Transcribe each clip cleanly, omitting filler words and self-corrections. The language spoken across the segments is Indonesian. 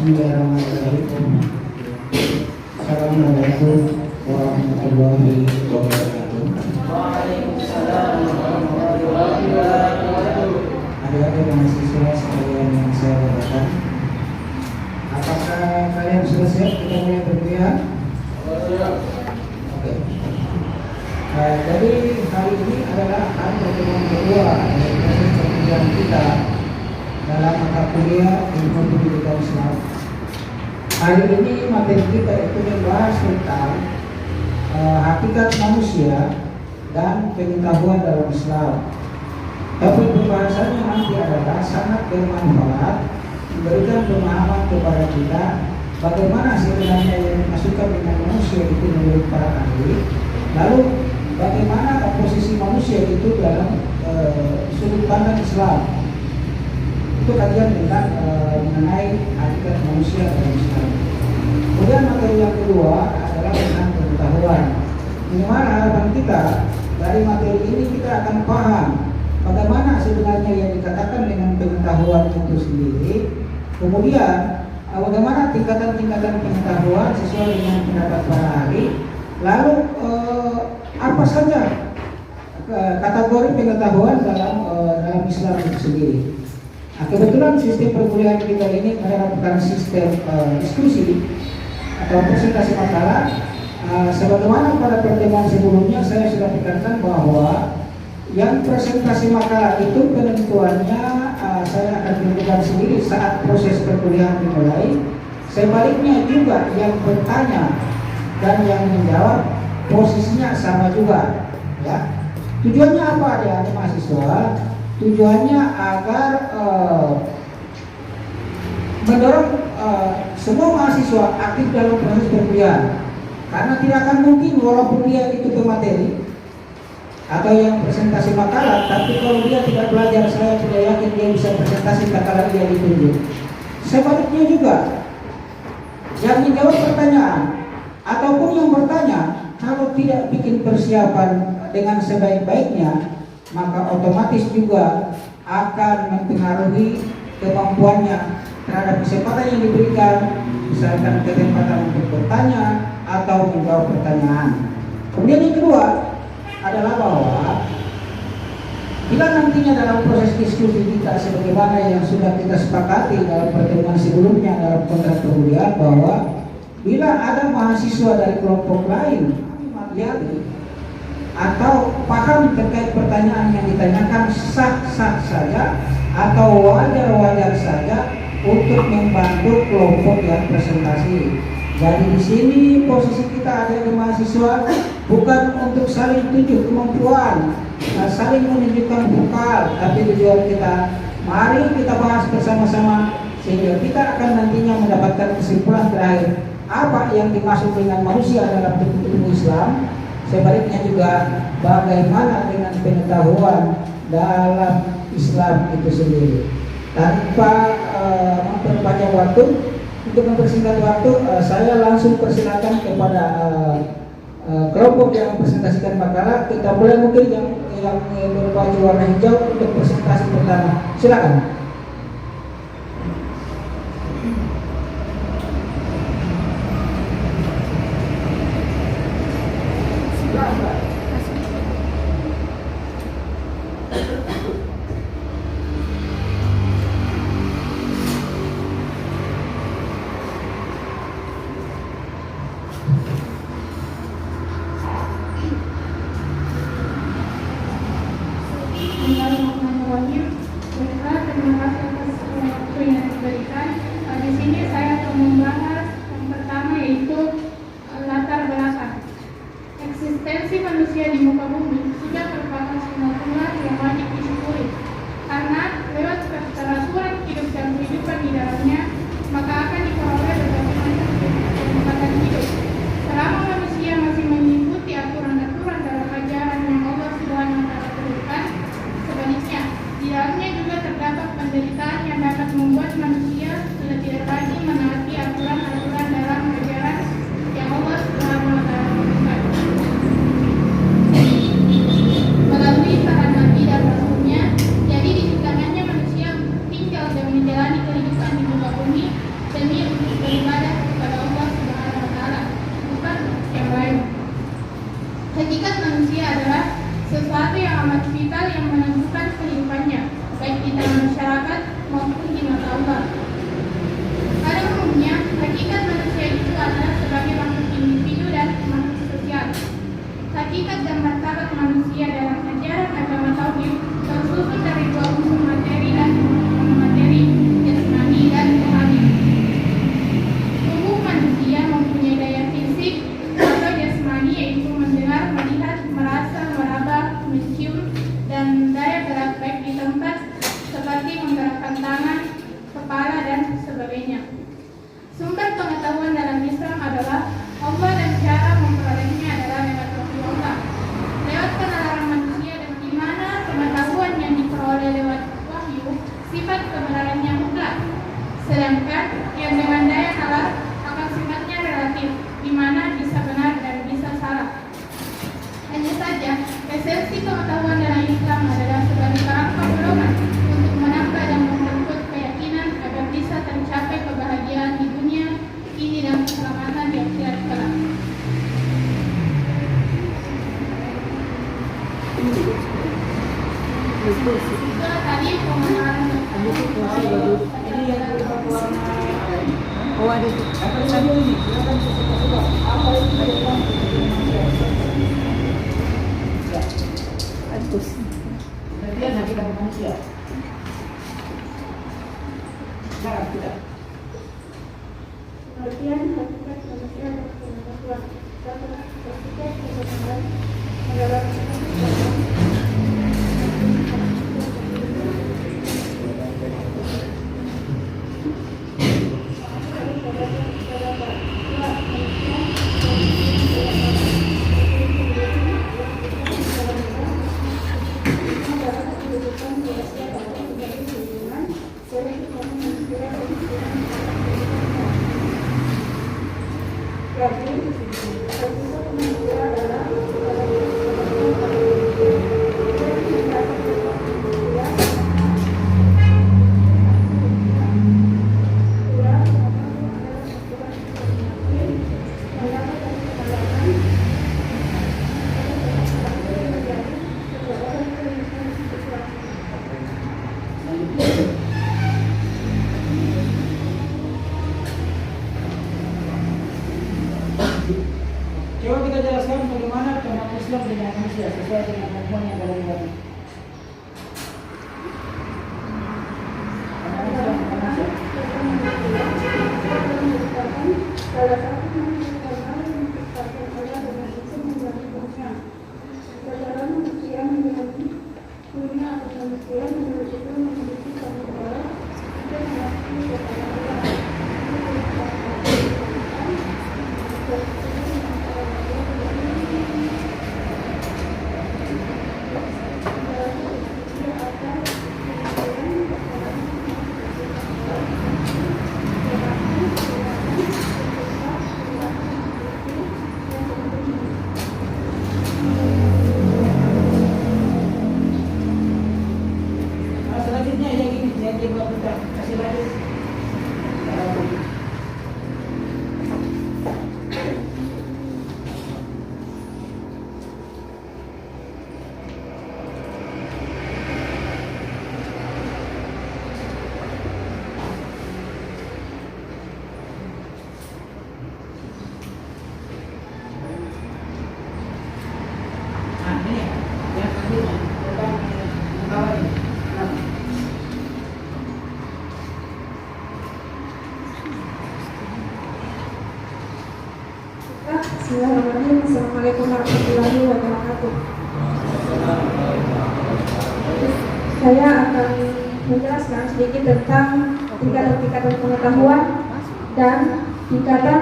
Bismillahirrahmanirrahim. Assalamualaikum warahmatullahi wabarakatuh. Waalaikumsalam warahmatullahi wabarakatuh. Adik-adik mahasiswa sekalian yang saya hormati, apakah kalian sudah siap kita mulai berkuliah? Oke. Jadi hari ini adalah hari pertemuan kedua dari proses perkuliahan kita dalam mata kuliah ilmu pendidikan Islam. Hari ini materi kita itu membahas tentang hakikat manusia dan pengetahuan dalam Islam. Tapi pembahasannya nanti adalah sangat bermanfaat, memberikan pemahaman kepada kita bagaimana sebenarnya yang dimasukkan dengan manusia itu menurut para ahli. Lalu bagaimana posisi manusia itu dalam sudut pandang Islam. Itu kajian tentang mengenai hakikat manusia dalam Islam. Kemudian materi yang kedua adalah tentang pengetahuan. Dimana harapan kita dari materi ini kita akan paham bagaimana sebenarnya yang dikatakan dengan pengetahuan itu sendiri. Kemudian bagaimana tingkatan-tingkatan pengetahuan sesuai dengan pendapat para ahli. Lalu apa saja kategori pengetahuan dalam Islam itu sendiri. Nah, kebetulan sistem perkuliahan kita ini menerapkan sistem diskusi atau presentasi makalah. Sebagaimana pada pertemuan sebelumnya saya sudah tekankan bahwa yang presentasi makalah itu penentuannya saya akan tentukan sendiri saat proses perkuliahan dimulai. Sebaliknya juga yang bertanya dan yang menjawab posisinya sama juga, ya. Tujuannya apa ya mahasiswa? Tujuannya agar mendorong semua mahasiswa aktif dalam proses perkuliahan. Karena tidak akan mungkin walaupun dia itu pemateri atau yang presentasi makalah, tapi kalau dia tidak belajar, saya tidak yakin dia bisa presentasi makalah dia ditunjuk. Sebaliknya juga, yang menjawab pertanyaan ataupun yang bertanya, kalau tidak bikin persiapan dengan sebaik-baiknya, maka otomatis juga akan mempengaruhi kemampuannya terhadap kesempatan yang diberikan, misalkan kesempatan untuk bertanya atau menjawab pertanyaan. Kemudian yang kedua adalah bahwa bila nantinya dalam proses diskusi kita sebagaimana yang sudah kita sepakati dalam pertemuan sebelumnya dalam kontrak perkuliahan, bahwa bila ada mahasiswa dari kelompok lain atau paham terkait pertanyaan yang ditanyakan sah-sah saja atau wajar-wajar saja untuk membantu kelompok yang presentasi. Jadi di sini posisi kita ada di mahasiswa bukan untuk saling tunjuk kemampuan, saling menunjukkan vokal, tapi tujuan kita mari kita bahas bersama-sama sehingga kita akan nantinya mendapatkan kesimpulan terakhir apa yang dimaksud dengan manusia dalam ilmu Islam. Sebaliknya juga bagaimana dengan pengetahuan dalam Islam itu sendiri. Tanpa memperpanjang waktu, untuk mempersingkat waktu, saya langsung persilakan kepada kelompok yang presentasikan makalah. Kita mulai mungkin yang berbaju warna hijau untuk presentasi pertama. Silakan. Bismillahirrahmanirrahim. Terima kasih atas waktu yang diberikan. Di sini saya akan membahas yang pertama yaitu latar belakang. Eksistensi manusia di muka bumi sudah merupakan semua yang wajib disyukuri. Karena lewat keteraturan hidup dan kehidupan di dalamnya, maka akan diperoleh berbagai macam kesempatan hidup. Selama manusia masih mengikuti aturan-aturan dalam ajaran yang Allah Subhanahu wa Ta'ala berikan, sebaliknya di dalamnya juga terdapat penderitaan yang dapat membuat manusia sudah tidak lagi menaati aturan-aturan dalam ajaran yang Allah Subhanahu wa Ta'ala berikan. Melalui para nabi dan rasulnya, jadi diciptakannya manusia Hakikat manusia adalah sesuatu yang amat vital yang menentukan kehidupannya, baik di dalam masyarakat maupun di mata Allah. Pada umumnya, hakikat manusia itu adalah sebagai makhluk individu dan makhluk sosial. Hakikat dan martabat manusia dalam ajaran agama Tauhid tersusun dari dua unsur materi dan non-materi, jasmani dan rohani. Tubuh manusia mempunyai daya fisik atau jasmani, yaitu mendengar, melihat, merasa, meraba, mencium, dan daya gerak baik di tempat seperti menggerakkan tangan, kepala, dan sebagainya. Sumber pengetahuan dalam Islam adalah Allah dan cara memperolehnya adalah lewat wahyu Allah. Lewat penalaran manusia dan di mana pengetahuan yang diperoleh lewat wahyu sifat kebenarannya mutlak. Sedangkan yang dengan daya nalar akan sifatnya relatif, di mana bisa benar dan bisa salah. Hanya saja, esensi pengetahuan dalam Islam adalah sebagai kerangka dorongan untuk menambah dan memperkuat keyakinan agar bisa tercapai kebahagiaan di dunia ini dan keselamatan di akhirat kelak. Itulah tadi pemahaman Ini yang berwarna Oh, ada. Apa saja ini? Silakan coba. Apa itu dalam Atus. pengertian hakikat manusia. Nah, tidak. Pengertian hakikat manusia dan pengetahuan dapat bersikap kebenaran adalah Coba kita jelaskan bagaimana umat Islam dengan manusia sesuai dengan hukuman yang dalam agama. salah satu hal yang diciptakan Allah dengan itu menjadikannya. Saudara manusia menjadi dunia atau manusia menurut itu memiliki tanggung jawab untuk mengakui kepada Allah. Nah, selanjutnya yang ini yang dibuat kita kasih lanjut. Nah, ini yang selanjutnya tentang kawan ini. Nah, Bismillahirrahmanirrahim. Assalamualaikum warahmatullahi wabarakatuh. Saya akan menjelaskan sedikit tentang tingkatan-tingkatan pengetahuan dan tingkatan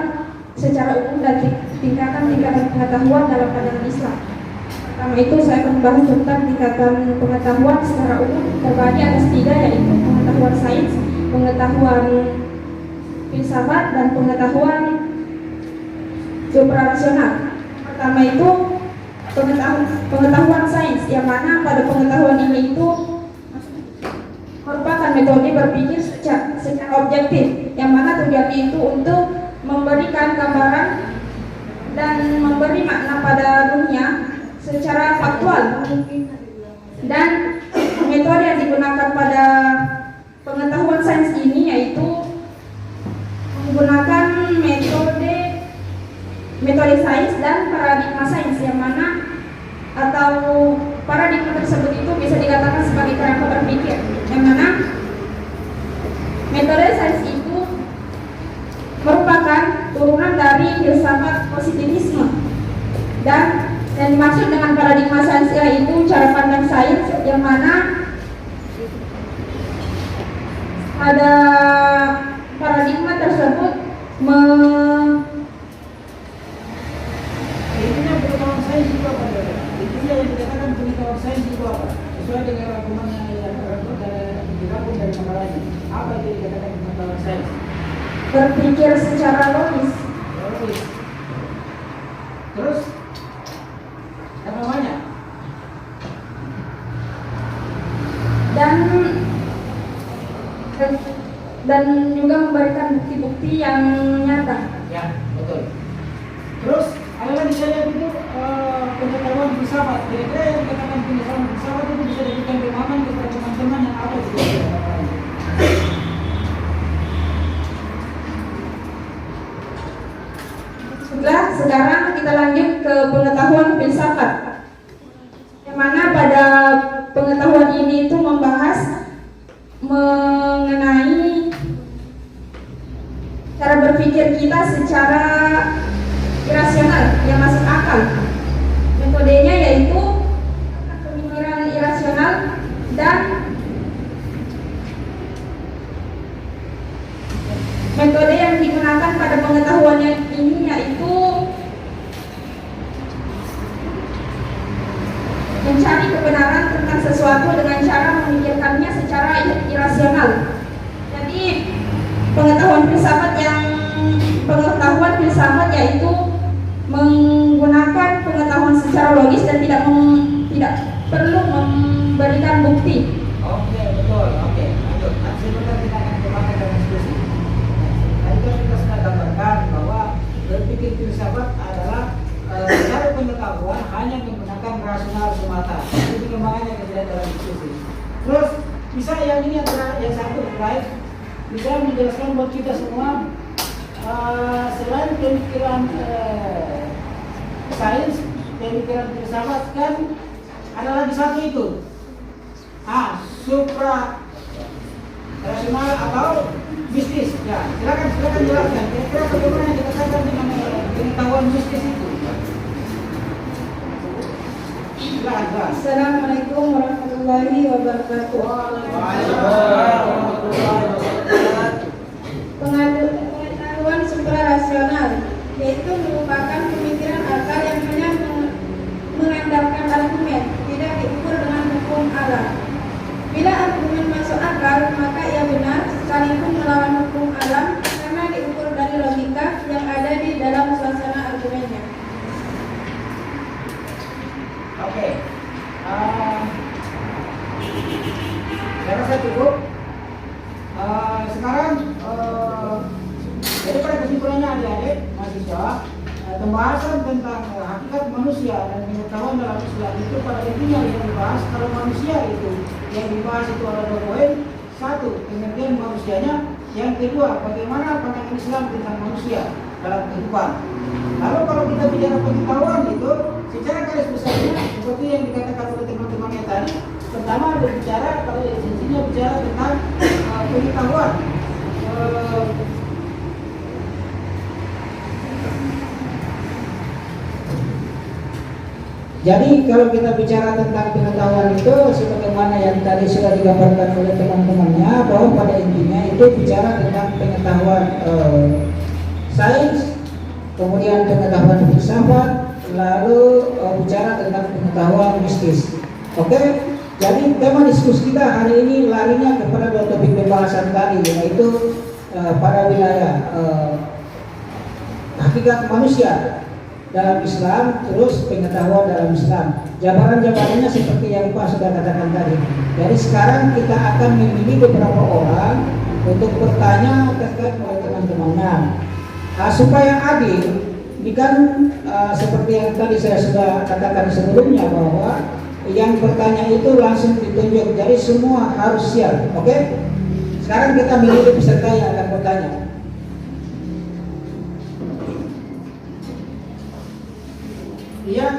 secara umum dan tingkatan-tingkatan pengetahuan dalam pandangan Islam. Pertama itu saya akan membahas tentang tingkatan pengetahuan secara umum terbagi atas tiga, yaitu pengetahuan sains, pengetahuan filsafat, dan pengetahuan suprarasional. Pertama itu pengetahuan sains, yang mana pada pengetahuan ini itu merupakan metode berpikir secara objektif, yang mana tujuannya itu untuk memberikan gambaran dan memberi makna pada dunia secara faktual, dan metode yang digunakan pada pengetahuan sains ini yaitu menggunakan metode sains dan paradigma sains, yang mana atau paradigma tersebut itu bisa dikatakan sebagai kerangka berpikir, yang mana metode sains itu merupakan turunan dari filsafat positivisme, dan yang dimaksud dengan paradigma sains yaitu cara pandang sains yang mana pada paradigma tersebut Intinya pengetahuan sains itu apa? Intinya yang dikatakan pengetahuan sains itu apa? Sesuai dengan argumen yang digabung dari makalahnya. Apa itu dikatakan pengetahuan sains? berpikir secara logis. Logis. Terus apa namanya? Dan juga memberikan bukti-bukti yang nyata. Ya, betul. Terus ada lagi saya itu pengetahuan filsafat. Kira-kira yang dikatakan pengetahuan filsafat itu bisa diberikan pemahaman kepada teman-teman yang apa itu? Sekarang kita lanjut ke pengetahuan filsafat, yang mana pada pengetahuan ini itu membahas mengenai cara berpikir kita secara irasional yang masuk akal. Metodenya yaitu pemikiran irasional, dan metode yang digunakan pada pengetahuan ini yaitu mencari kebenaran tentang sesuatu dengan cara memikirkannya secara irasional. Jadi pengetahuan filsafat yaitu menggunakan pengetahuan secara logis dan tidak perlu memberikan bukti. Oke, betul. Oke, lanjut. Nanti sebentar kita akan kembangkan dalam diskusi. Tadi kan kita sudah gambarkan bahwa berpikir filsafat adalah cara pengetahuan hanya menggunakan rasional semata. Itu pengembangannya kita lihat dalam diskusi. Terus bisa yang ini adalah yang satu slide bisa menjelaskan buat kita semua selain pemikiran sains, pemikiran filsafat kan ada lagi satu itu supra rasional atau mistis. Ya, silakan jelaskan. Kira-kira bagaimana yang dikatakan dengan pengetahuan mistis itu? Silakan. Assalamualaikum warahmatullahi wabarakatuh. Pengetahuan suprarasional yaitu merupakan pemikiran akal yang hanya mengandalkan argumen, tidak diukur dengan hukum alam. Bila argumen masuk akal, maka ia benar sekalipun melawan hukum alam karena diukur dari logika yang ada di dalam suasana argumennya. Oke. Saya rasa cukup. Sekarang jadi pada kesimpulannya adik-adik mahasiswa, pembahasan tentang hakikat manusia dan pengetahuan dalam Islam itu pada intinya yang dibahas kalau manusia itu yang dibahas itu ada 2 poin. Satu, pengertian manusianya. Yang kedua, bagaimana pandangan Islam tentang manusia dalam kehidupan. Lalu kalau kita bicara pengetahuan itu secara garis besarnya seperti yang dikatakan oleh teman-teman yang tadi, pertama berbicara pada esensinya bicara tentang pengetahuan. Jadi kalau kita bicara tentang pengetahuan itu sebagaimana yang tadi sudah digambarkan oleh teman-temannya, bahwa pada intinya itu bicara tentang pengetahuan sains, kemudian pengetahuan filsafat, lalu bicara tentang pengetahuan mistis. Oke, jadi tema diskusi kita hari ini larinya kepada 2 topik pembahasan tadi, yaitu pada wilayah hakikat manusia dalam Islam, terus pengetahuan dalam Islam. Jabaran-jabarannya seperti yang Pak sudah katakan tadi. Jadi sekarang kita akan memilih beberapa orang untuk bertanya terkait oleh teman-temannya. Supaya adil, Ini kan seperti yang tadi saya sudah katakan sebelumnya bahwa yang bertanya itu langsung ditunjuk, jadi semua harus siap. Oke? Sekarang kita milih peserta yang akan bertanya. Yang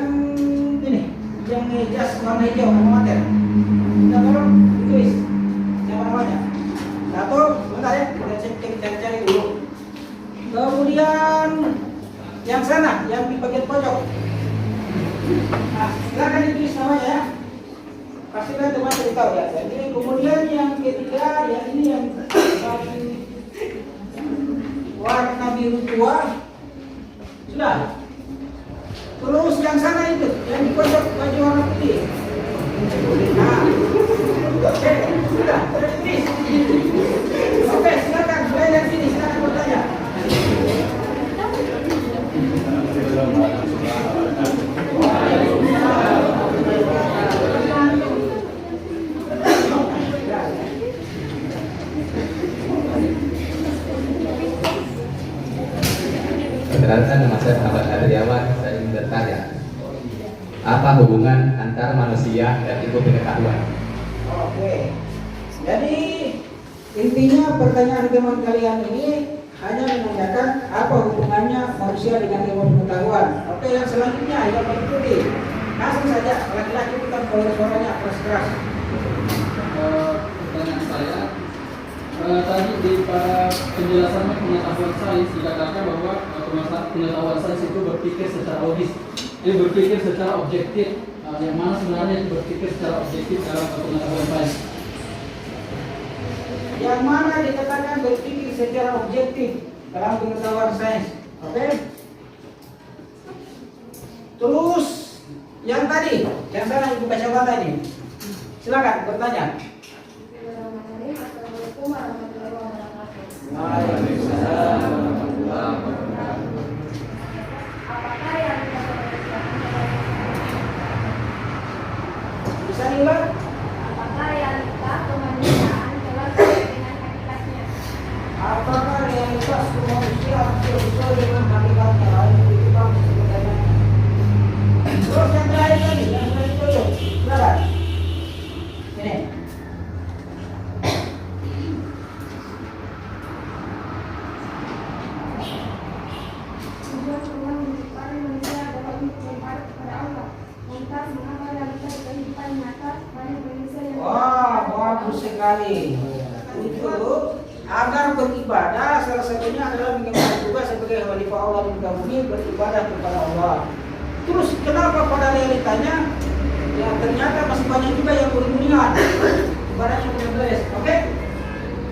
ini, yang jas warna hijau, amatir. Kita tolong tulis siapa namanya. Satu, bentar ya, kita cari dulu. Kemudian yang sana, yang di bagian pojok. Nah, silakan ditulis namanya ya. Pastikan teman beritahu ya. Jadi kemudian yang ketiga, yang ini yang warna biru tua. Sudah. Terus yang sana itu, yang di pojok baju warna putih. Nah, oke, sudah ditulis. Oke, silakan mulai dari sini, silakan bertanya. Perkenalkan, nama saya Muhammad Adriawan. Saya ingin bertanya, apa hubungan antara manusia dan ilmu pengetahuan? Oke, jadi intinya pertanyaan teman kalian ini hanya menanyakan apa hubungannya manusia dengan ilmu pengetahuan. Oke, yang selanjutnya yang berikutnya langsung saja laki-laki bukan kalau suaranya keras-keras. Pertanyaan saya, tadi di pada penjelasan pengetahuan sains dikatakan bahwa pengetahuan sains itu berpikir secara logis, berpikir secara objektif. Yang mana sebenarnya itu berpikir secara objektif dalam pengetahuan sains? Yang mana dikatakan berpikir secara objektif dalam pengetahuan sains. Oke? Terus yang tadi, yang sana ibu kacamata ini, silakan bertanya. Bisa diulang? Apakah realitas kemanusiaan telah sesuai dengan hakikatnya? Apakah realitas kemanusiaan sesuai dengan hakikatnya? Itu bang sebenarnya. Terus yang terakhir tadi, yang terakhir itu, silakan. Ini. Tujuan Tuhan menciptakan manusia adalah untuk mencari kepada Allah. Lantas, mengapa realitas kehidupan nyata banyak manusia yang Wah, bagus sekali. Itu agar beribadah salah satunya adalah mengemban tugas sebagai khalifah Allah di muka bumi, beribadah kepada Allah. Terus kenapa pada realitanya ya ternyata masih banyak juga yang bermunian ibadahnya belum beres. Oke?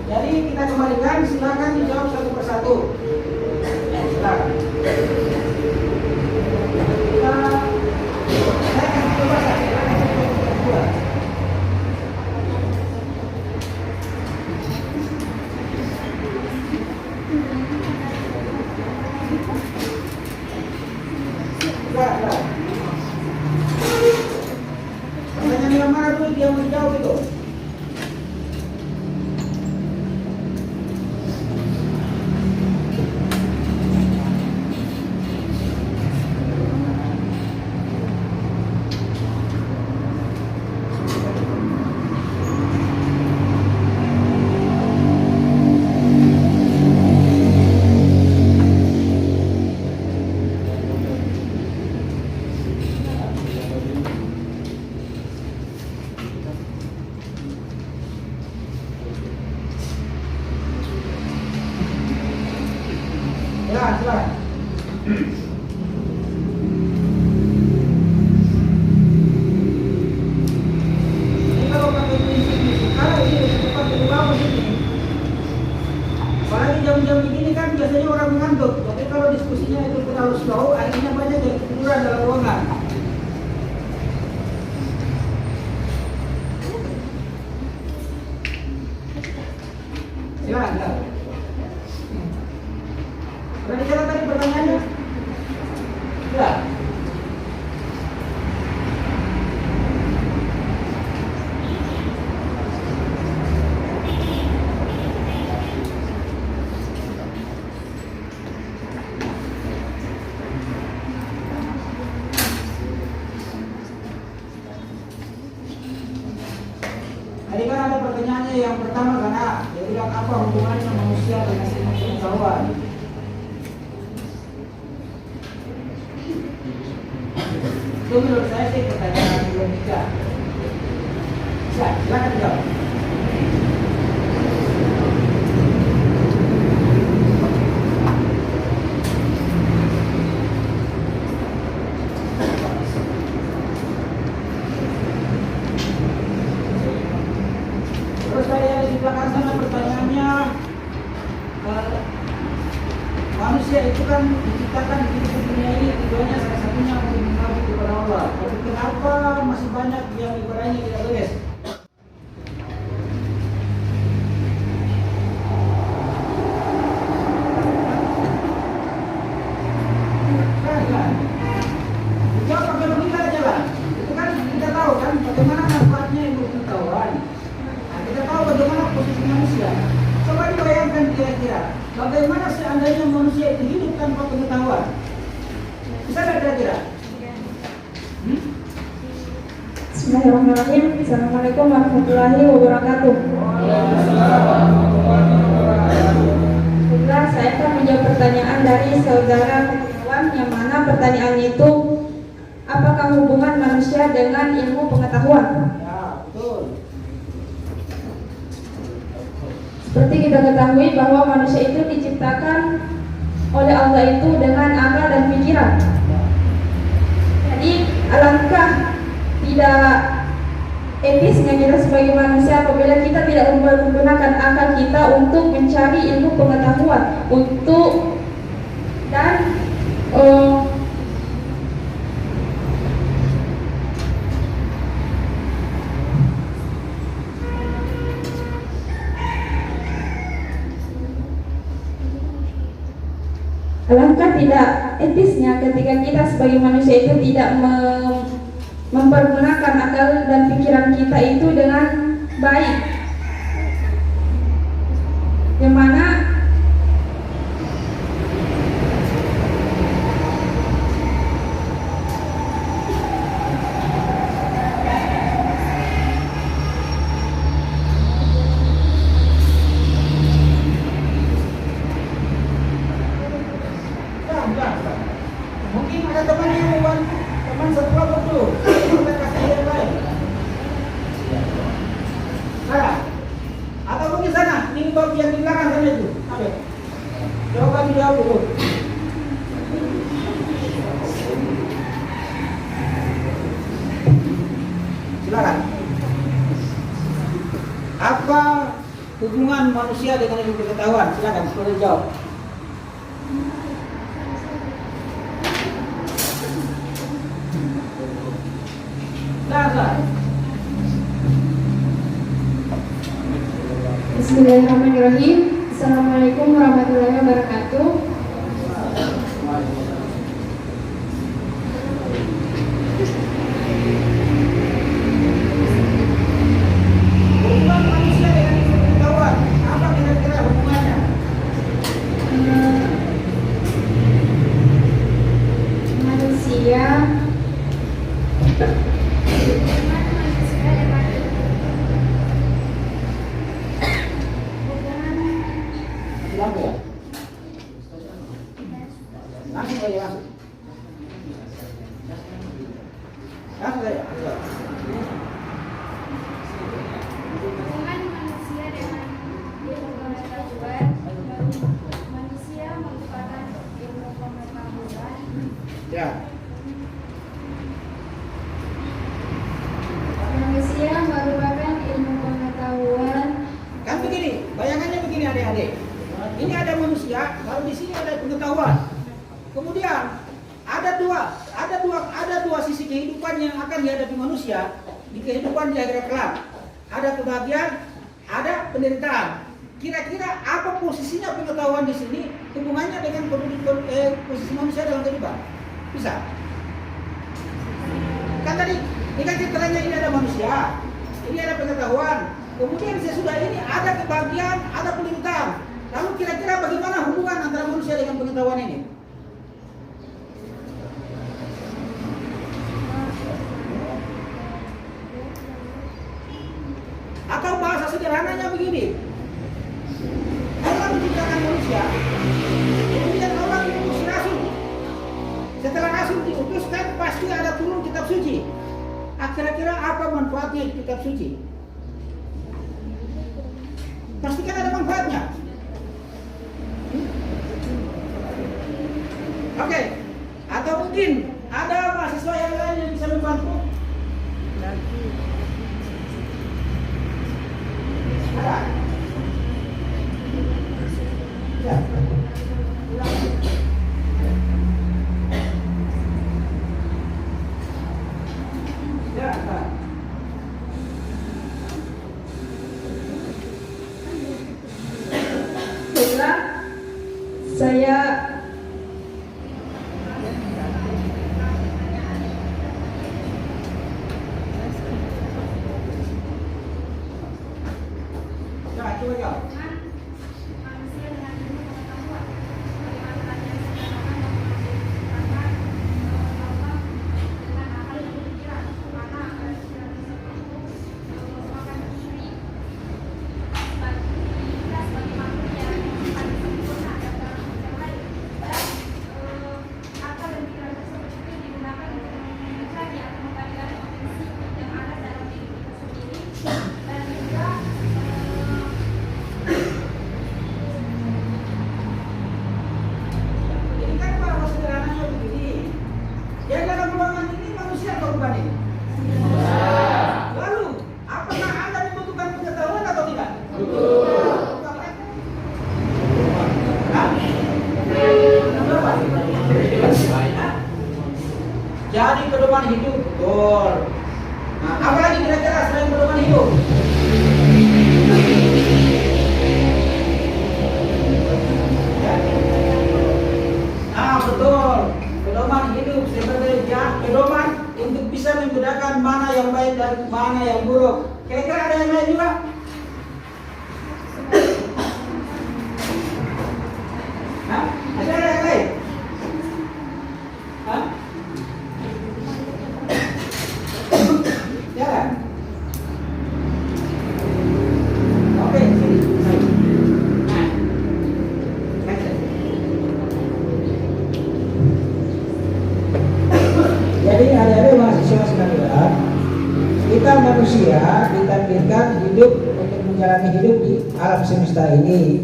Jadi kita kembalikan, silakan dijawab satu persatu. Silakan. Saya kasih coba saya kedua. Pertanyaan yang mana dulu dia menjawab itu? Ya, silakan. Ini kalau pakai prinsip sekarang ini cepat berubah ini. Apalagi jam-jam begini kan biasanya orang mengantuk. Tapi kalau diskusinya itu terlalu slow, akhirnya banyak jadi ketiduran dalam ruangan. Silakan. Sudah dicatat tadi pertanyaannya? Sudah. Tadi kan ada pertanyaannya yang pertama kan, dia bilang apa hubungannya manusia dengan ilmu pengetahuan? Itu menurut saya sih pertanyaan logika. Silakan jawab. Terus tadi ada di belakang sana pertanyaannya, manusia itu kan diciptakan di dunia ini tujuannya salah satunya untuk mengabdi kepada Allah. Tapi kenapa masih banyak yang ibadahnya tidak beres? Kan? Jawab pakai logika aja lah. Itu kan kita tahu kan bagaimana manfaatnya ilmu pengetahuan. Nah, kita tahu bagaimana posisi manusia. Coba dibayangkan kira-kira, bagaimana seandainya manusia itu hidup tanpa pengetahuan? Bisa nggak kira-kira? Bismillahirrahmanirrahim. Assalamualaikum warahmatullahi wabarakatuh. Baiklah, saya akan menjawab pertanyaan dari saudara Kurniawan, yang mana pertanyaannya itu, apakah hubungan manusia dengan ilmu pengetahuan? Ya, betul. Seperti kita ketahui bahwa manusia itu diciptakan oleh Allah itu dengan akal dan pikiran. Jadi alangkah tidak etisnya kita sebagai manusia apabila kita tidak menggunakan akal kita untuk mencari ilmu pengetahuan dan alangkah tidak etisnya ketika kita sebagai manusia itu tidak mempergunakan akal dan pikiran kita itu dengan baik, yang mana mungkin ada teman yang membantu, teman sekelompok dulu, kita kasih yang lain. Nah, atau mungkin sana, ini bab yang di belakang sana itu. Oke, coba kami jawab dulu. Silakan. Apa hubungan manusia dengan ilmu pengetahuan? Silakan, boleh jawab. Bismillahirrahmanirrahim. Assalamualaikum warahmatullahi wabarakatuh. Hubungan manusia dengan ilmu pengetahuan, apa kira-kira hubungannya? Manusia Lampu ya? Langsung aja langsung. Langsung aja. Hubungan manusia dengan ilmu pengetahuan. Manusia merupakan ilmu pengetahuan. Ya. Manusia merupakan ilmu pengetahuan. Kan begini, bayangannya begini adik-adik. Ini ada manusia, lalu di sini ada pengetahuan. Kemudian ada dua sisi kehidupan yang akan dihadapi manusia di kehidupan di akhirat kelak. Ada kebahagiaan, ada penderitaan. Kira-kira apa posisinya pengetahuan di sini hubungannya dengan posisi manusia dalam kehidupan? Bisa? Kan tadi ini kan ceritanya ini ada manusia, ini ada pengetahuan. Kemudian sesudah ini ada kebahagiaan, ada penderitaan. Lalu kira-kira bagaimana hubungan antara manusia dengan pengetahuan ini? Atau begini, Allah menciptakan manusia, kemudian Allah mengutus Rasul. Setelah Rasul diutuskan, pasti ada turun kitab suci. Kira-kira apa manfaatnya di kitab suci? Pasti kan ada manfaatnya. Oke, atau mungkin ada mahasiswa yang lain yang bisa membantu? Ada? Ya. Ya, Pak. Baiklah, saya Ya, coba jawab. Manusia dengan ilmu pengetahuan bagaimana tadi yang saya katakan bahwa Allah dengan akal dan pikiran karena akal dan pikiran tersebut merupakan diri bagi kita sebagai makhluk yang paling sempurna dan dalam yang lain dan akal dan pikiran tersebut itu digunakan untuk mencari atau mempelajari potensi yang ada dalam diri kita sendiri dan juga Ini kan bahwa sederhananya begini. Yang dalam ruangan ini manusia atau bukan ini? Lalu, apakah Anda membutuhkan pengetahuan atau tidak? Hah? Kenapa? Jadi pedoman hidup, betul. Nah, apa lagi kira-kira selain pedoman hidup? Betul. Pedoman hidup sebagai pedoman untuk bisa membedakan mana yang baik dan mana yang buruk. Kira-kira ada yang lain juga? Hah? Ada yang lain? Hah? Ya kan? Oke, sini. Nah, baca. Jadi adik-adik mahasiswa sekalian, kita manusia ditakdirkan hidup untuk menjalani hidup di alam semesta ini.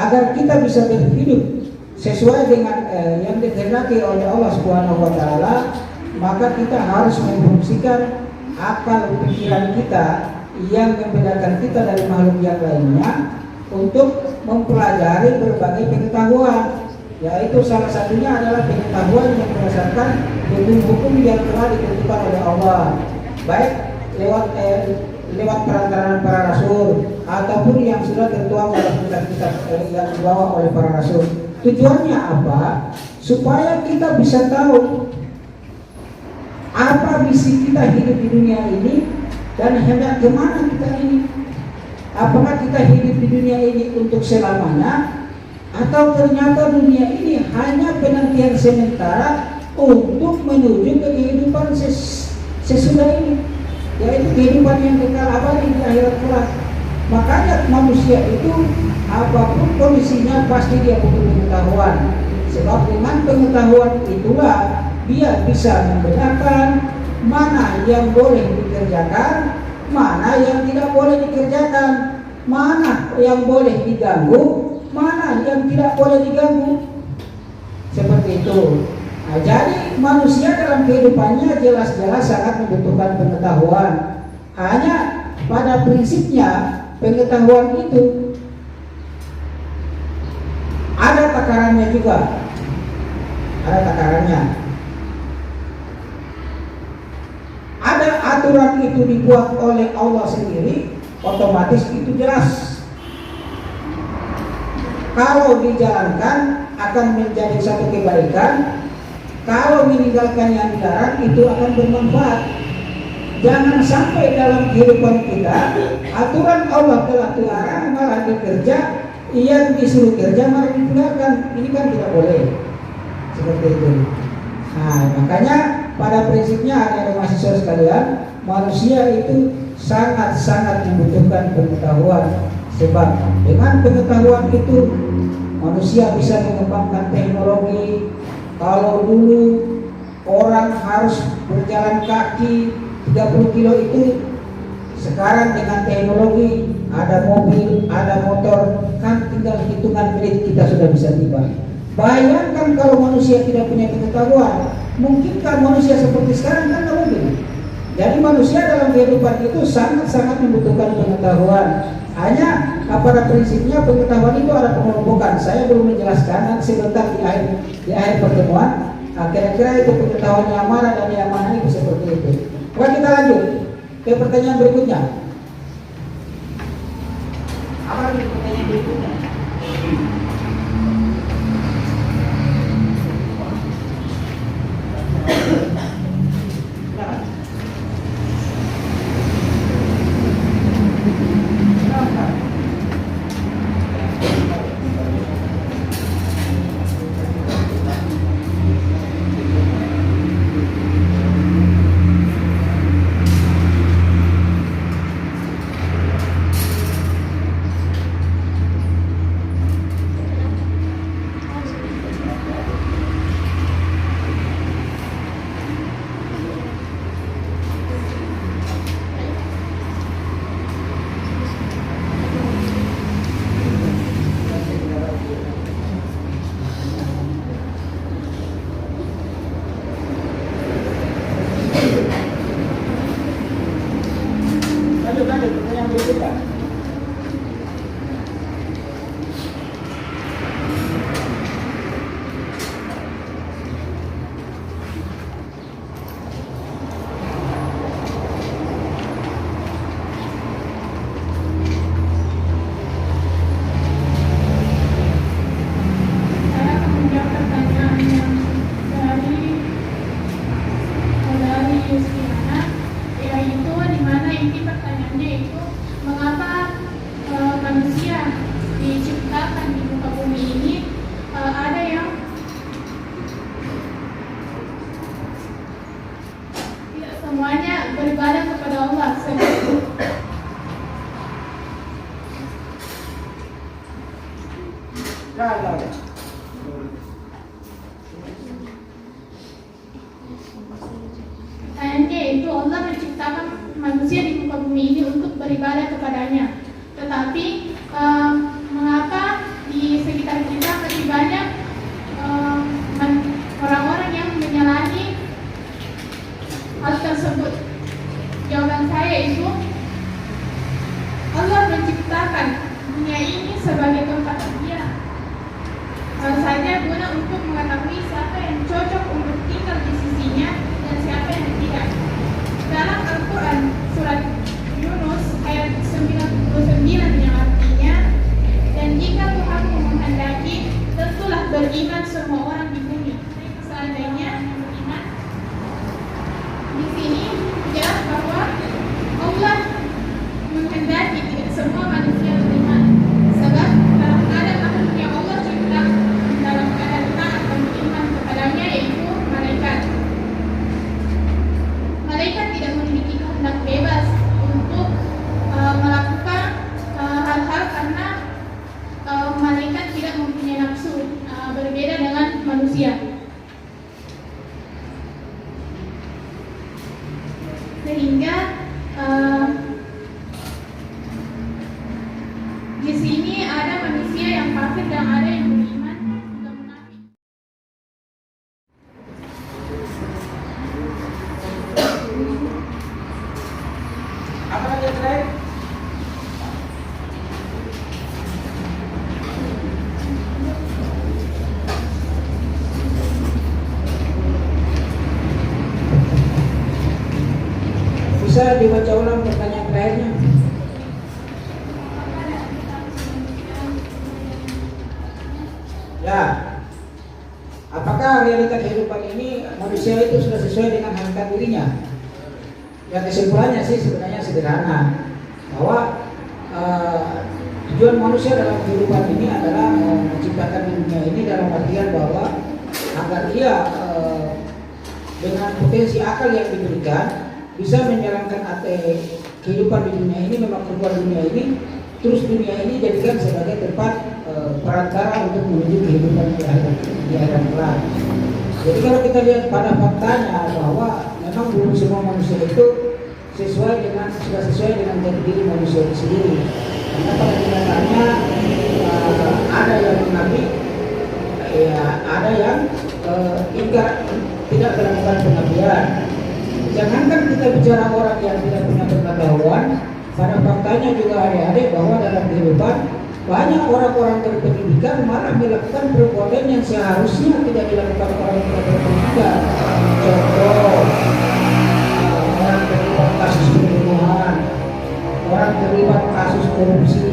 Agar kita bisa berhidup sesuai dengan yang dikehendaki oleh Allah Subhanahu wa taala, maka kita harus memfungsikan akal pikiran kita yang membedakan kita dari makhluk yang lainnya untuk mempelajari berbagai pengetahuan. Yaitu salah satunya adalah pengetahuan yang berdasarkan hukum-hukum yang telah ditentukan oleh Allah, baik lewat perantaraan para rasul ataupun yang sudah tertuang dalam kitab-kitab yang dibawa oleh para rasul. Tujuannya apa? Supaya kita bisa tahu apa misi kita hidup di dunia ini dan hendak kemana kita ini. Apakah kita hidup di dunia ini untuk selamanya, atau ternyata dunia ini hanya penantian sementara untuk menuju ke kehidupan sesudah ini, yaitu kehidupan yang kekal abadi di akhirat kelak. Makanya manusia itu apapun kondisinya pasti dia butuh pengetahuan, sebab dengan pengetahuan itulah dia bisa membedakan mana yang boleh dikerjakan, mana yang tidak boleh dikerjakan, mana yang boleh diganggu, mana yang tidak boleh diganggu. Seperti itu. Nah, jadi manusia dalam kehidupannya jelas-jelas sangat membutuhkan pengetahuan. Hanya pada prinsipnya pengetahuan itu ada takarannya juga. Ada takarannya. Ada aturan itu dibuat oleh Allah sendiri, otomatis itu jelas. Kalau dijalankan akan menjadi satu kebaikan, kalau meninggalkan yang dilarang itu akan bermanfaat. Jangan sampai dalam kehidupan kita aturan Allah telah dilarang malah dikerja, yang disuruh kerja malah ditinggalkan. Ini kan tidak boleh. Seperti itu. Nah, makanya pada prinsipnya ada mahasiswa sekalian, manusia itu sangat-sangat membutuhkan pengetahuan. Sebab dengan pengetahuan itu manusia bisa mengembangkan teknologi. Kalau dulu orang harus berjalan kaki 30 kilo itu, sekarang dengan teknologi ada mobil, ada motor, kan tinggal hitungan menit kita sudah bisa tiba. Bayangkan kalau manusia tidak punya pengetahuan, mungkinkah manusia seperti sekarang? Kan tidak mungkin. Jadi manusia dalam kehidupan itu sangat-sangat membutuhkan pengetahuan. Hanya pada prinsipnya pengetahuan itu ada pengelompokan. Saya belum menjelaskan, nanti sebentar di akhir pertemuan. Kira-kira itu pengetahuan yang mana dan yang mana itu seperti itu. Oke, kita lanjut ke pertanyaan berikutnya. Apa lagi pertanyaan berikutnya? Lanjut pertanyaan berikutnya. Saya akan menjawab pertanyaan yang dari Yustiana, yaitu di mana inti pertanyaannya itu mengapa manusia diciptakan di muka bumi ini ada yang tidak semuanya beribadah kepada Allah. Pertanyaannya itu Allah menciptakan manusia di muka bumi ini untuk beribadah kepadanya. Tetapi mengapa di sekitar kita masih banyak orang-orang yang menyalahi hal tersebut? Jawaban saya itu Allah menciptakan dunia ini sebagai tempat dia saja guna untuk mengetahui siapa yang cocok untuk tinggal di sisinya dan siapa yang tidak. Dalam Al-Quran surat Yunus ayat 99 yang artinya, dan jika Tuhan menghendaki, tentulah beriman semua orang di bumi. Seandainya beriman, di sini jelas bahwa Allah menghendaki tidak semua manusia beriman. Sebab dalam keadaan makhluk yang Allah cipta dalam keadaan taat dan beriman kepadanya, yaitu malaikat. Malaikat tidak memiliki kehendak bebas untuk melakukan hal-hal karena malaikat tidak mempunyai nafsu, berbeda dengan manusia. Sehingga di sini ada manusia yang kafir dan ada yang beriman juga munafik. Apa lagi yang terakhir? Bisa dibaca ulang pertanyaan terakhirnya. Ya, apakah realita kehidupan ini manusia itu sudah sesuai dengan hakikat dirinya? Ya, kesimpulannya sih sebenarnya sederhana, bahwa tujuan manusia dalam kehidupan ini adalah menciptakan dunia ini dalam artian bahwa agar dia dengan potensi akal yang diberikan bisa menjalankan kehidupan di dunia ini, memang kehidupan dunia ini terus dunia ini jadikan sebagai tempat perantara untuk menuju kehidupan di akhirat kelak. Jadi kalau kita lihat pada faktanya bahwa memang belum semua manusia itu sudah sesuai dengan jati diri manusia itu sendiri. Karena pada kenyataannya ada yang munafik, ya ada yang ingkar, tidak melakukan pengabdian. Jangankan kita bicara orang yang tidak punya pengetahuan, pada faktanya juga adik-adik bahwa dalam kehidupan banyak orang-orang berpendidikan malah melakukan perbuatan yang seharusnya tidak dilakukan orang yang tidak berpendidikan. Contoh, orang terlibat kasus pembunuhan, orang terlibat kasus korupsi,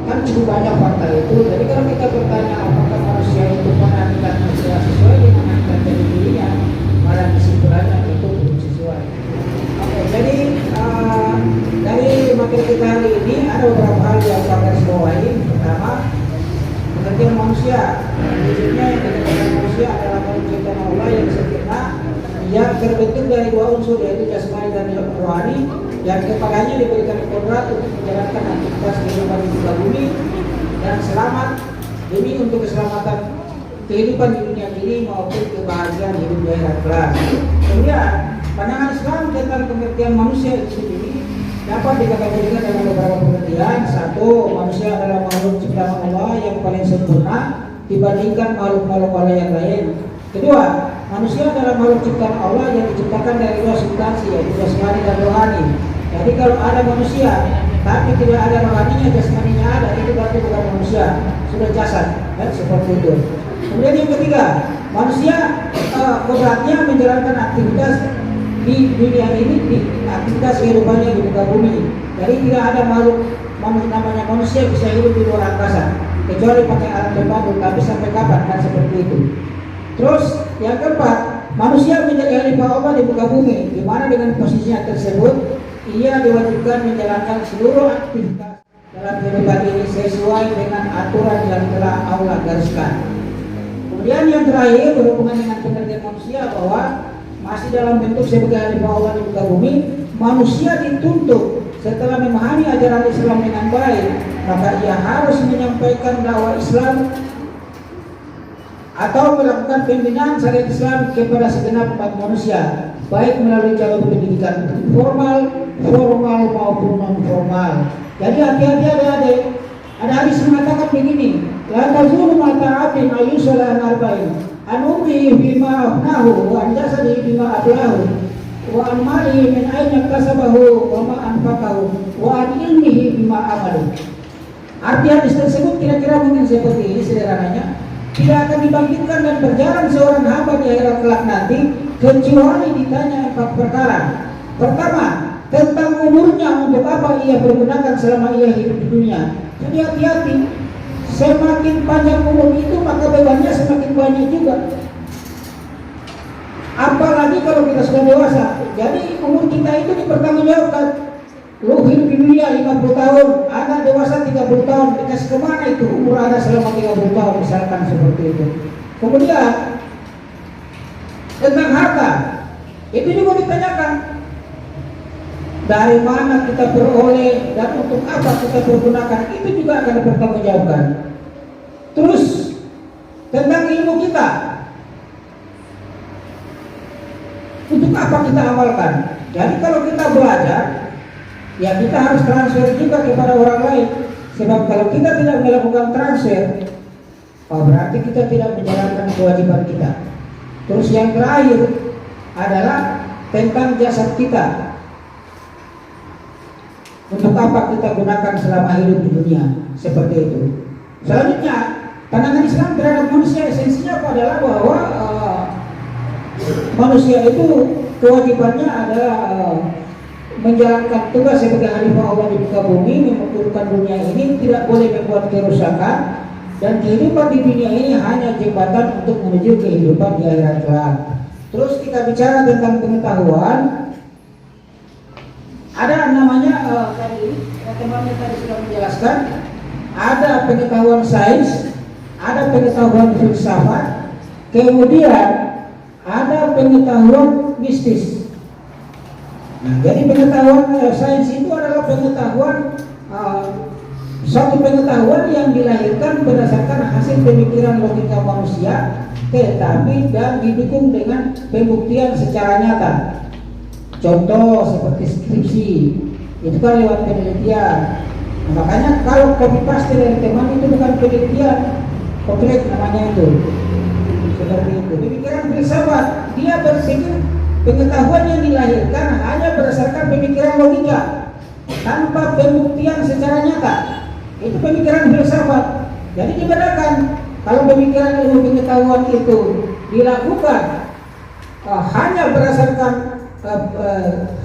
kan cukup banyak fakta itu. Jadi kalau kita bertanya apakah manusia itu menantikan manusia sesuai dengan angka jati dirinya, malah kesimpulannya itu belum sesuai. Oke, jadi dari materi kita hari ini ada beberapa hal yang saya garis bawahi. Pertama, pengertian manusia. Wujudnya yang dikatakan manusia adalah penciptaan Allah yang sempurna, yang terbentuk dari dua unsur, yaitu jasmani dan rohani, yang kepadanya diberikan kodrat untuk menjalankan aktivitas kehidupan di muka bumi dan selamat demi untuk keselamatan kehidupan di dunia ini maupun kebahagiaan hidup di akhirat kelak. Kemudian pandangan Islam tentang pengertian manusia itu sendiri dapat dikategorikan dalam beberapa pengertian. Satu, manusia adalah makhluk ciptaan Allah yang paling sempurna dibandingkan makhluk-makhluk Allah yang lain. Kedua, manusia adalah makhluk ciptaan Allah yang diciptakan dari dua substansi, yaitu jasmani dan rohani. Jadi kalau ada manusia tapi tidak ada rohaninya, jasmaninya ada, itu berarti bukan manusia, sudah jasad, kan seperti itu. Kemudian yang ketiga, manusia kodratnya menjalankan aktivitas di dunia ini, di aktivitas kehidupannya di muka bumi. Jadi tidak ada makhluk namanya manusia bisa hidup di luar angkasa kecuali pakai alat pembantu, tapi sampai kapan kan seperti itu. Terus yang keempat, manusia menjadi khalifah Allah di muka bumi, di mana dengan posisinya tersebut ia diwajibkan menjalankan seluruh aktivitas dalam kehidupan ini sesuai dengan aturan yang telah Allah gariskan. Kemudian yang terakhir berhubungan dengan pengertian manusia, bahwa masih dalam bentuk sebagai khalifah Allah di muka bumi, manusia dituntut setelah memahami ajaran Islam dengan baik, maka ia harus menyampaikan dakwah Islam atau melakukan pembinaan syariat Islam kepada segenap umat manusia, baik melalui jalur pendidikan formal maupun non formal. Jadi hati-hati adik-adik. Ada hadis mengatakan begini, la tazulu mata abdin ayyusala arba'in an umrihi bima afnahu wa an jasadihi bima ablahu wa an malihi min aina kasabahu wa ma anfaqahu wa an ilmihi bima amalu. Arti hadis tersebut kira-kira mungkin seperti ini sederhananya. Tidak akan dibangkitkan dan berjalan seorang hamba di akhirat kelak nanti kecuali ditanya 4 perkara. Pertama, tentang umurnya, untuk apa ia pergunakan selama ia hidup di dunia. Jadi hati-hati, semakin panjang umur itu maka bebannya semakin banyak juga. Apalagi kalau kita sudah dewasa. Jadi umur kita itu dipertanggungjawabkan. Lu hidup di dunia 50 tahun, anak dewasa 30 tahun, dikasih kemana itu umur anak selama 30 tahun, misalkan seperti itu. Kemudian tentang harta, itu juga ditanyakan. Dari mana kita beroleh dan untuk apa kita pergunakan, itu juga akan dipertanggungjawabkan. Terus tentang ilmu kita, untuk apa kita amalkan. Jadi kalau kita belajar, ya kita harus transfer juga kepada orang lain. Sebab kalau kita tidak melakukan transfer, berarti kita tidak menjalankan kewajiban kita. Terus yang terakhir adalah tentang jasad kita. Untuk apa kita gunakan selama hidup di dunia, seperti itu. Selanjutnya, pandangan Islam terhadap manusia esensinya adalah bahwa manusia itu kewajibannya adalah menjalankan tugas sebagai khalifah Allah di muka bumi, memakmurkan dunia ini, tidak boleh membuat kerusakan, dan kehidupan di dunia ini hanya jembatan untuk menuju kehidupan di akhirat kelak. Terus kita bicara tentang pengetahuan, ada namanya tadi teman-teman tadi sudah menjelaskan, ada pengetahuan sains, ada pengetahuan filsafat, kemudian ada pengetahuan mistis. Nah, jadi pengetahuan sains itu adalah pengetahuan Suatu pengetahuan yang dilahirkan berdasarkan hasil pemikiran logika manusia, tetapi dan didukung dengan pembuktian secara nyata. Contoh seperti skripsi, itu kan lewat penelitian. Nah, makanya kalau copy paste dari teman itu bukan penelitian, konkret namanya itu. Seperti itu. Pemikiran filsafat, dia berpikir pengetahuan yang dilahirkan hanya berdasarkan pemikiran logika tanpa pembuktian secara nyata. Itu pemikiran filsafat. Jadi dibedakan kalau pemikiran ilmu pengetahuan itu dilakukan hanya berdasarkan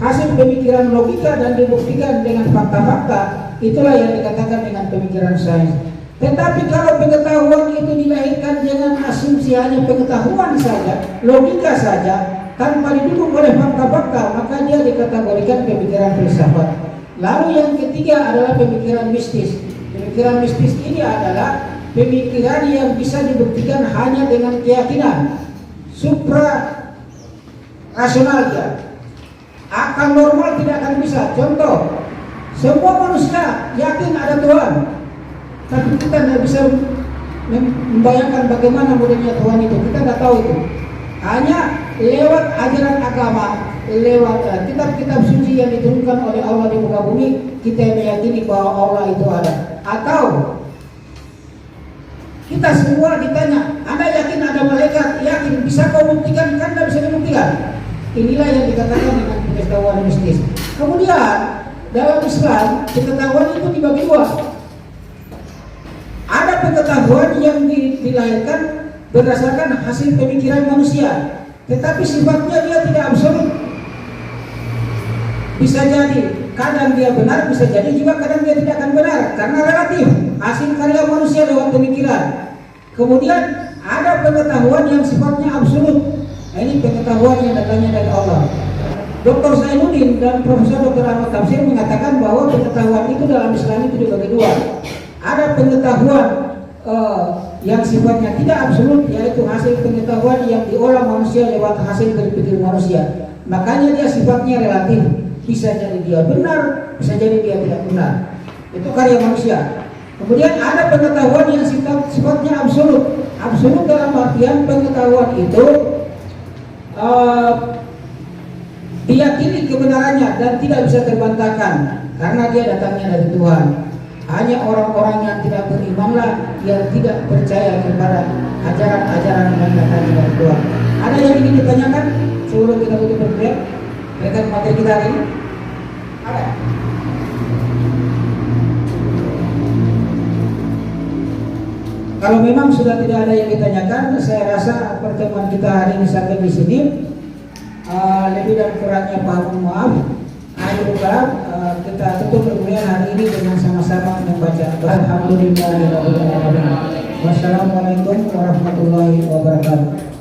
hasil pemikiran logika dan dibuktikan dengan fakta-fakta, itulah yang dikatakan dengan pemikiran sains. Tetapi kalau pengetahuan itu dilahirkan dengan asumsi hanya pengetahuan saja, logika saja, tanpa didukung oleh fakta-fakta, maka dia dikategorikan pemikiran filsafat. Lalu yang ketiga adalah pemikiran mistis. Pemikiran mistis ini adalah pemikiran yang bisa dibuktikan hanya dengan keyakinan supra rasional dia. Akal normal tidak akan bisa. Contoh, semua manusia yakin ada Tuhan, tapi kita tidak bisa membayangkan bagaimana modelnya Tuhan itu. Kita tidak tahu itu. Hanya lewat ajaran agama, lewat kitab-kitab suci yang diturunkan oleh Allah di muka bumi, kita meyakini bahwa Allah itu ada. Atau kita semua ditanya, Anda yakin ada malaikat? Yakin. Bisa kau buktikan? Kan tidak bisa dibuktikan. Inilah yang dikatakan dengan pengetahuan mistis. Kemudian dalam Islam pengetahuan itu dibagi dua. Ada pengetahuan yang dilahirkan berdasarkan hasil pemikiran manusia, tetapi sifatnya dia tidak absolut. Bisa jadi kadang dia benar, bisa jadi juga kadang dia tidak akan benar, karena relatif hasil karya manusia lewat pemikiran. Kemudian ada pengetahuan yang sifatnya absolut. Nah, ini pengetahuan yang datangnya dari Allah. Dr. Zainuddin dan Profesor Dr. Ahmad Tafsir mengatakan bahwa pengetahuan itu dalam Islam itu dibagi dua. Ada pengetahuan yang sifatnya tidak absolut, yaitu hasil pengetahuan yang diolah manusia lewat hasil berpikir manusia. Makanya dia sifatnya relatif. Bisa jadi dia benar, bisa jadi dia tidak benar. Itu karya manusia. Kemudian ada pengetahuan yang sifatnya absolut. Absolut dalam artian pengetahuan itu diyakini kebenarannya dan tidak bisa terbantahkan karena dia datangnya dari Tuhan. Hanya orang-orang yang tidak berimanlah yang tidak percaya kepada ajaran-ajaran yang datangnya dari Tuhan. Ada yang ingin ditanyakan sebelum kita tutup berkat materi kita hari ini? Ada? Kalau memang sudah tidak ada yang ditanyakan, saya rasa pertemuan kita hari ini sampai di sini. Lebih dan kurangnya mohon maaf. Akhirul kalam, kita tutup pertemuan hari ini dengan sama-sama membaca Alhamdulillahirabbil alamin. Wassalamualaikum warahmatullahi wabarakatuh.